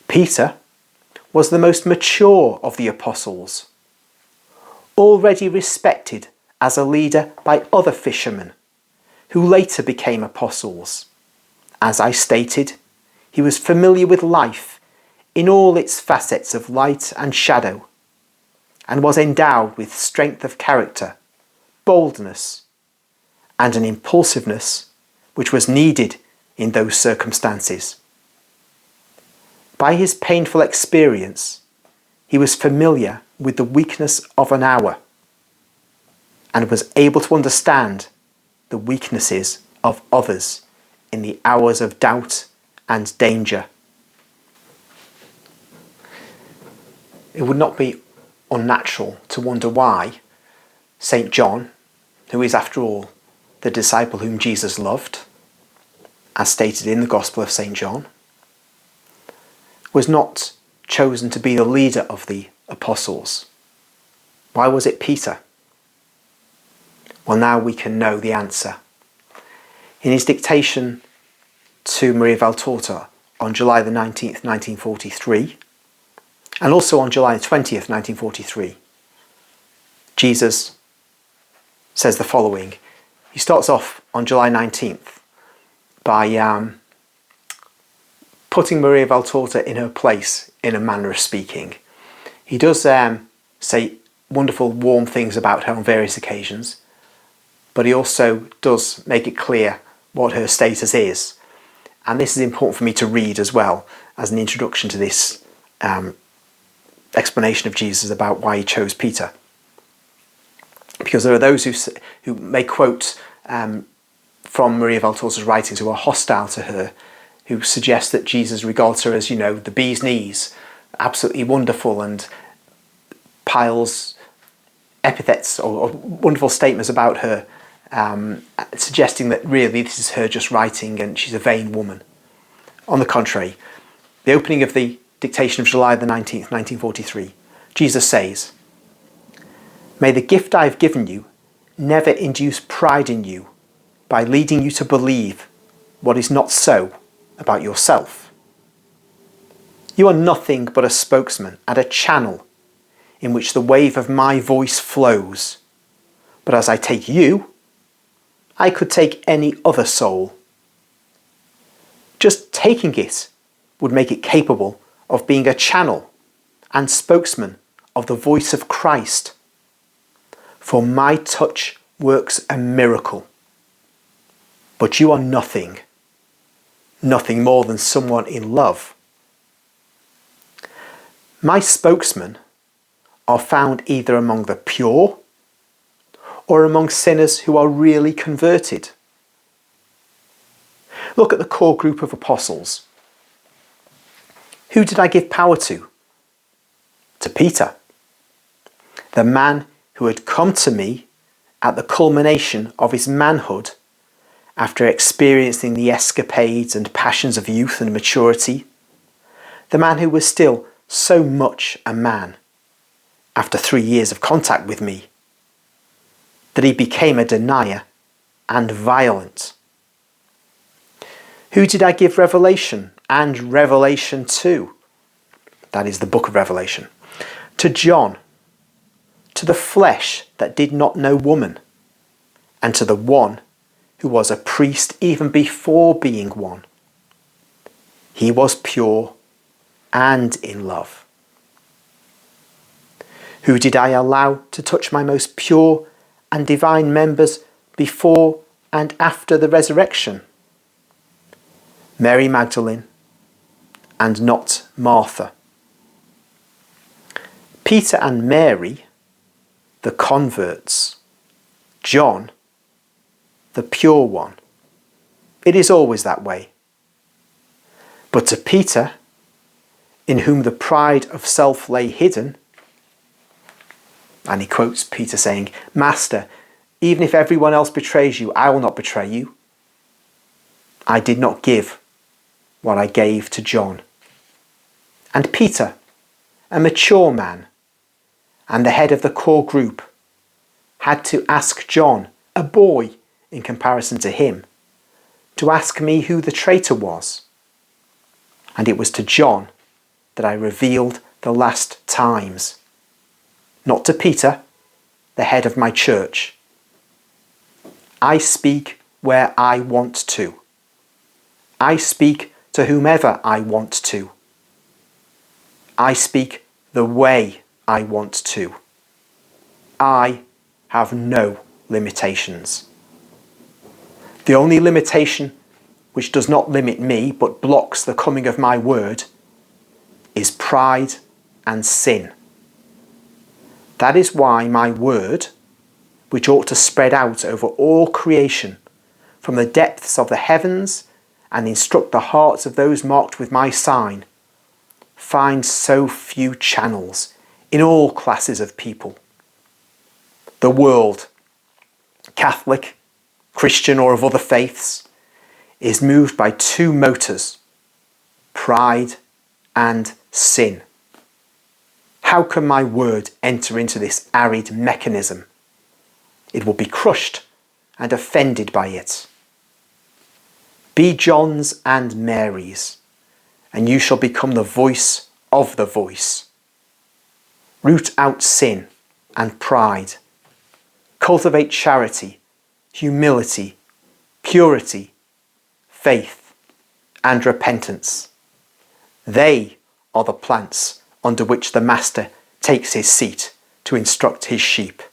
Peter was the most mature of the apostles, already respected as a leader by other fishermen who later became apostles. As I stated, he was familiar with life in all its facets of light and shadow, and was endowed with strength of character, boldness, and an impulsiveness which was needed in those circumstances. By his painful experience, he was familiar with the weakness of an hour and was able to understand the weaknesses of others in the hours of doubt and danger. It would not be unnatural to wonder why St. John, who is after all the disciple whom Jesus loved, as stated in the Gospel of St. John, was not chosen to be the leader of the apostles. Why was it Peter? Well, now we can know the answer. In his dictation to Maria Valtorta on July the 19th, 1943, and also on July 20th, 1943, Jesus says the following. He starts off on July 19th by putting Maria Valtorta in her place, in a manner of speaking. He does say wonderful, warm things about her on various occasions, but he also does make it clear what her status is. And this is important for me to read as well as an introduction to this explanation of Jesus about why he chose Peter. Because there are those who may quote from Maria Valtorta's writings who are hostile to her, who suggest that Jesus regards her as, the bee's knees, absolutely wonderful, and piles epithets or wonderful statements about her, suggesting that really this is her just writing and she's a vain woman. On the contrary, the opening of the dictation of July the 19th, 1943, Jesus says, "May the gift I have given you never induce pride in you by leading you to believe what is not so about yourself. You are nothing but a spokesman and a channel in which the wave of my voice flows. But as I take you, I could take any other soul. Just taking it would make it capable of being a channel and spokesman of the voice of Christ. For my touch works a miracle. But you are nothing more than someone in love. My spokesmen are found either among the pure or among sinners who are really converted. Look at the core group of apostles. Who did I give power to? To Peter, the man who had come to me at the culmination of his manhood after experiencing the escapades and passions of youth and maturity, the man who was still so much a man after 3 years of contact with me, that he became a denier and violent. Who did I give revelation and revelation to? That is the book of Revelation. To John, to the flesh that did not know woman, and to the one who was a priest even before being one. He was pure and in love. Who did I allow to touch my most pure and divine members before and after the resurrection? Mary Magdalene, and not Martha. Peter and Mary, the converts. John, the pure one. It is always that way. But to Peter, in whom the pride of self lay hidden, and he quotes Peter saying, "Master, even if everyone else betrays you, I will not betray you. I did not give what I gave to John." And Peter, a mature man, and the head of the core group, had to ask John, a boy in comparison to him, to ask me who the traitor was. And it was to John that I revealed the last times. Not to Peter, the head of my church. I speak where I want to. I speak to whomever I want to. I speak the way I want to. I have no limitations. The only limitation which does not limit me but blocks the coming of my word is pride and sin. That is why my word, which ought to spread out over all creation from the depths of the heavens and instruct the hearts of those marked with my sign, finds so few channels in all classes of people. The world, Catholic, Christian or of other faiths, is moved by two motors, pride and sin. How can my word enter into this arid mechanism? It will be crushed and offended by it. Be John's and Mary's, and you shall become the voice of the voice. Root out sin and pride. Cultivate charity, humility, purity, faith, and repentance. They are the plants under which the Master takes his seat to instruct his sheep.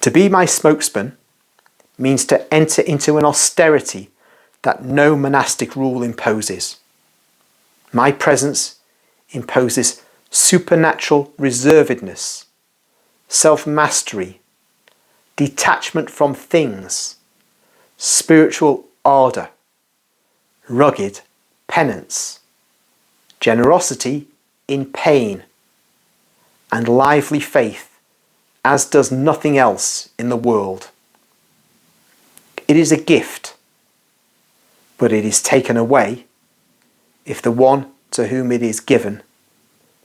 To be my spokesman means to enter into an austerity that no monastic rule imposes. My presence imposes supernatural reservedness, self-mastery, detachment from things, spiritual ardour, rugged penance, generosity in pain, and lively faith, as does nothing else in the world. It is a gift, but it is taken away if the one to whom it is given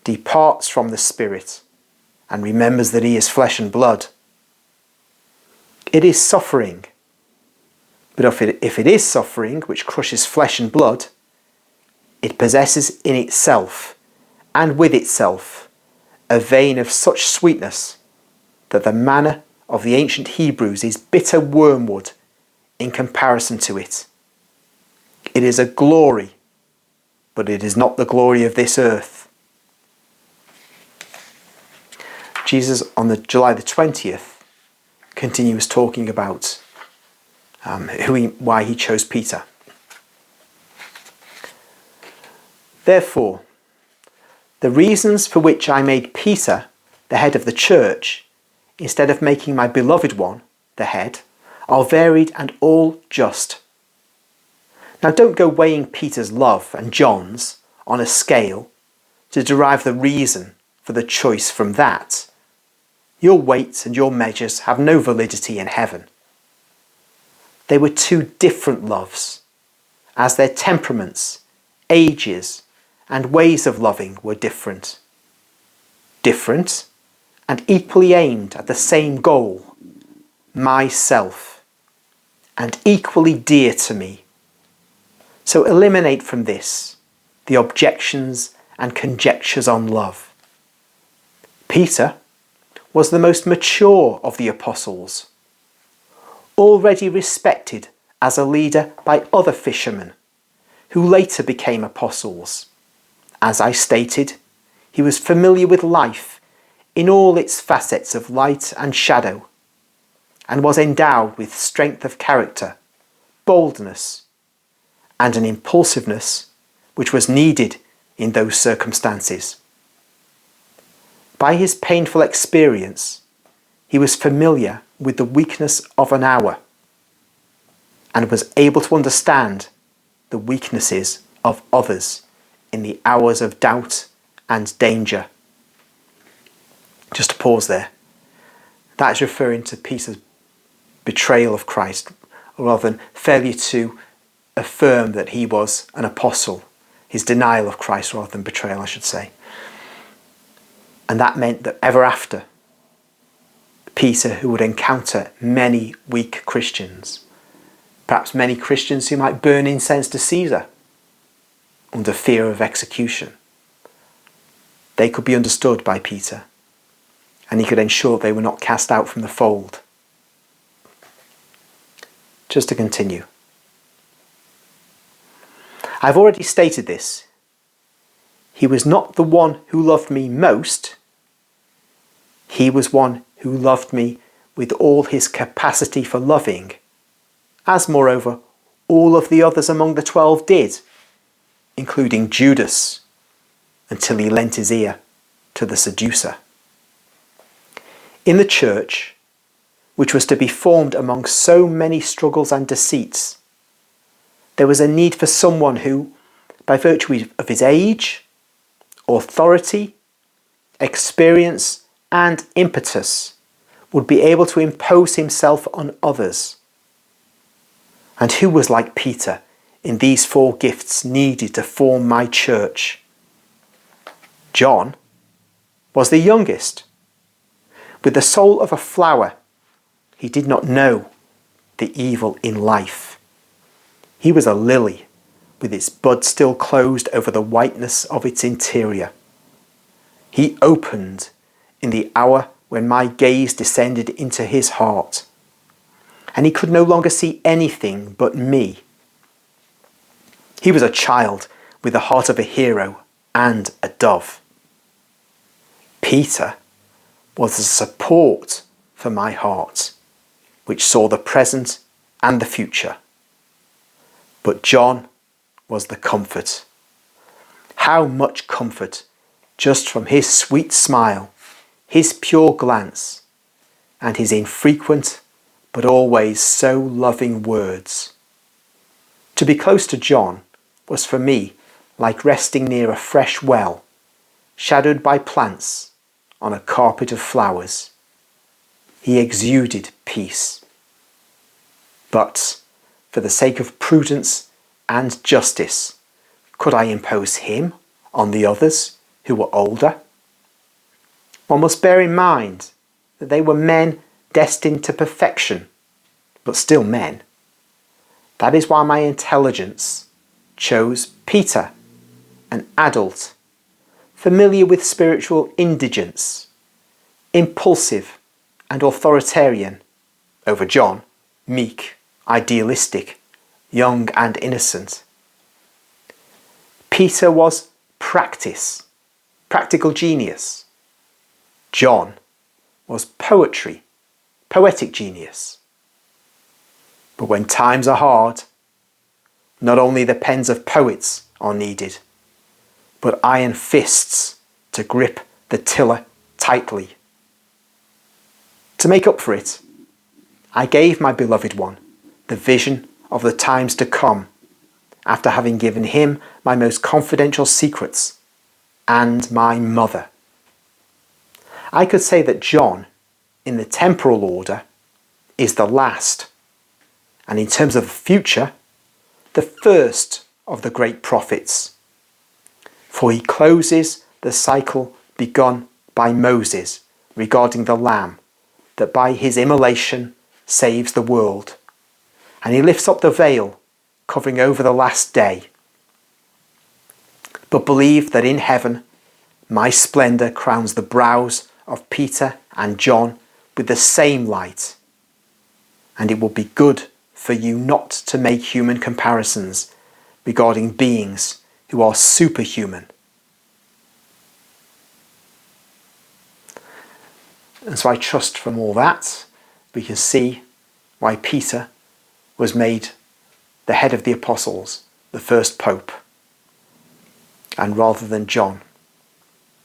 departs from the Spirit and remembers that he is flesh and blood. It is suffering, but if it is suffering which crushes flesh and blood, it possesses in itself and with itself a vein of such sweetness that the manna of the ancient Hebrews is bitter wormwood in comparison to it. It is a glory, but it is not the glory of this earth. Jesus on July the 20th continues talking about why he chose Peter. Therefore, the reasons for which I made Peter the head of the church, instead of making my beloved one the head, are varied and all just. Now don't go weighing Peter's love and John's on a scale to derive the reason for the choice from that. Your weights and your measures have no validity in heaven. They were two different loves, as their temperaments, ages, and ways of loving were different. Different and equally aimed at the same goal, myself, and equally dear to me. So eliminate from this the objections and conjectures on love. Peter was the most mature of the apostles, already respected as a leader by other fishermen who later became apostles. As I stated, he was familiar with life in all its facets of light and shadow, and was endowed with strength of character, boldness, and an impulsiveness which was needed in those circumstances. By his painful experience, he was familiar with the weakness of an hour, and was able to understand the weaknesses of others in the hours of doubt and danger. Just to pause there. That is referring to Peter's betrayal of Christ, rather than failure to affirm that he was an apostle. His denial of Christ rather than betrayal, I should say. And that meant that ever after, Peter, who would encounter many weak Christians, perhaps many Christians who might burn incense to Caesar under fear of execution, they could be understood by Peter, and he could ensure they were not cast out from the fold. Just to continue. I've already stated this. He was not the one who loved me most. He was one who loved me with all his capacity for loving, as moreover all of the others among the 12 did, including Judas, until he lent his ear to the seducer. In the church, which was to be formed among so many struggles and deceits, there was a need for someone who, by virtue of his age, authority, experience, and impetus, would be able to impose himself on others. And who was like Peter in these 4 gifts needed to form my church? John was the youngest. With the soul of a flower, he did not know the evil in life. He was a lily, with its bud still closed over the whiteness of its interior. He opened in the hour when my gaze descended into his heart, and he could no longer see anything but me. He was a child with the heart of a hero and a dove. Peter was the support for my heart, which saw the present and the future. But John was the comfort. How much comfort just from his sweet smile, his pure glance, and his infrequent but always so loving words. To be close to John was for me like resting near a fresh well, shadowed by plants on a carpet of flowers. He exuded peace. But for the sake of prudence and justice, could I impose him on the others who were older? One must bear in mind that they were men destined to perfection, but still men. That is why my intelligence chose Peter, an adult, familiar with spiritual indigence, impulsive and authoritarian, over John, meek, idealistic, young and innocent. Peter was practical genius. John was poetic genius. But when times are hard, not only the pens of poets are needed, but iron fists to grip the tiller tightly. To make up for it, I gave my beloved one the vision of the times to come, after having given him my most confidential secrets and my mother. I could say that John, in the temporal order, is the last, and in terms of the future, the first of the great prophets. For he closes the cycle begun by Moses regarding the Lamb, that by his immolation saves the world. And he lifts up the veil covering over the last day. But believe that in heaven, my splendour crowns the brows of Peter and John with the same light. And it will be good for you not to make human comparisons regarding beings who are superhuman. And so I trust from all that we can see why Peter was made the head of the apostles, the first pope, and rather than John,